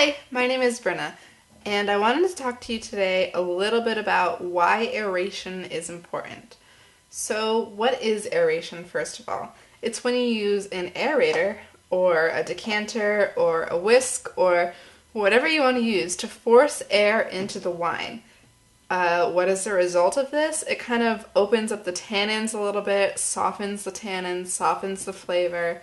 Hi, my name is Brenna, and I wanted to talk to you today a little bit about why aeration is important. So, what is aeration, first of all? It's when you use an aerator, or a decanter, or a whisk, or whatever you want to use to force air into the wine. What is the result of this? It kind of opens up the tannins a little bit, softens the tannins, softens the flavor.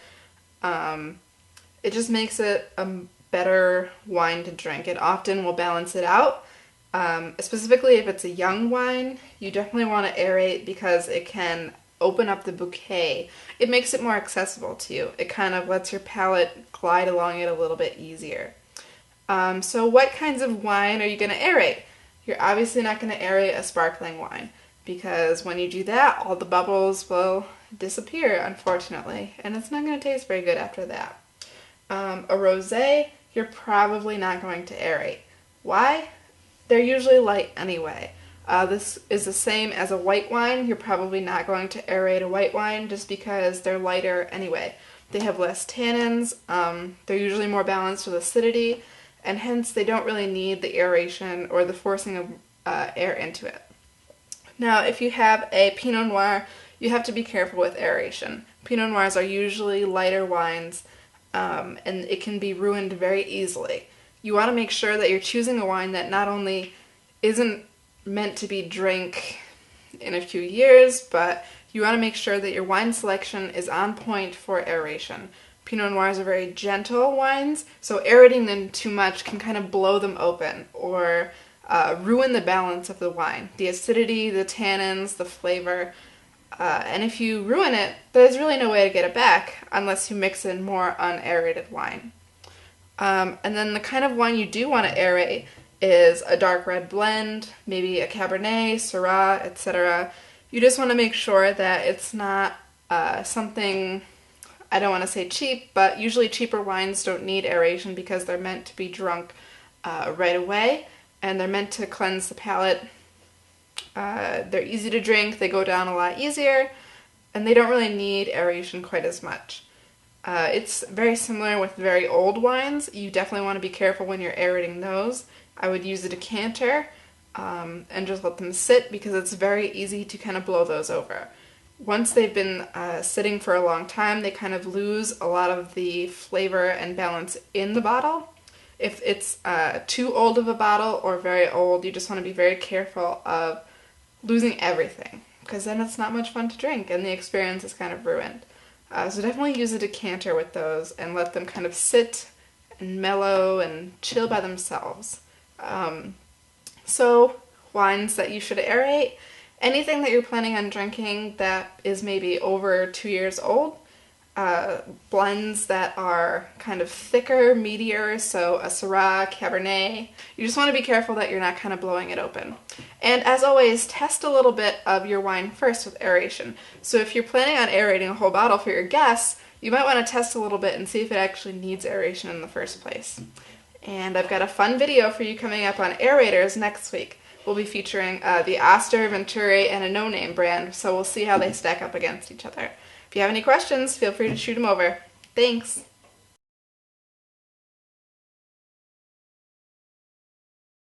It just makes it a better wine to drink. It often will balance it out. Specifically if it's a young wine, you definitely want to aerate because it can open up the bouquet. It makes it more accessible to you. It kind of lets your palate glide along it a little bit easier. So what kinds of wine are you going to aerate? You're obviously not going to aerate a sparkling wine because when you do that, all the bubbles will disappear, unfortunately, and it's not going to taste very good after that. A rosé, you're probably not going to aerate. Why? They're usually light anyway. This is the same as a white wine. You're probably not going to aerate a white wine just because they're lighter anyway. They have less tannins, they're usually more balanced with acidity, and hence they don't really need the aeration or the forcing of air into it. Now, if you have a Pinot Noir, you have to be careful with aeration. Pinot Noirs are usually lighter wines, and it can be ruined very easily. You want to make sure that you're choosing a wine that not only isn't meant to be drank in a few years, but you want to make sure that your wine selection is on point for aeration. Pinot Noirs are very gentle wines, so aerating them too much can kind of blow them open or ruin the balance of the wine. The acidity, the tannins, the flavor. And if you ruin it, there's really no way to get it back unless you mix in more unaerated wine. And then the kind of wine you do want to aerate is a dark red blend, maybe a Cabernet, Syrah, etc. You just want to make sure that it's not something, I don't want to say cheap, but usually cheaper wines don't need aeration because they're meant to be drunk right away, and they're meant to cleanse the palate. They're easy to drink, they go down a lot easier, and they don't really need aeration quite as much. It's very similar with very old wines. You definitely want to be careful when you're aerating those. I would use a decanter and just let them sit because it's very easy to kind of blow those over. Once they've been sitting for a long time, they kind of lose a lot of the flavor and balance in the bottle. If it's too old of a bottle or very old, you just want to be very careful of losing everything, because then it's not much fun to drink and the experience is kind of ruined. So definitely use a decanter with those and let them kind of sit and mellow and chill by themselves. So wines that you should aerate, anything that you're planning on drinking that is maybe over 2 years old, blends that are kind of thicker, meatier, so a Syrah, Cabernet. You just want to be careful that you're not kind of blowing it open. And as always, test a little bit of your wine first with aeration. So if you're planning on aerating a whole bottle for your guests, you might want to test a little bit and see if it actually needs aeration in the first place. And I've got a fun video for you coming up on aerators next week. We'll be featuring the Oster, Venturi, and a no-name brand, so we'll see how they stack up against each other. If you have any questions, feel free to shoot them over. Thanks!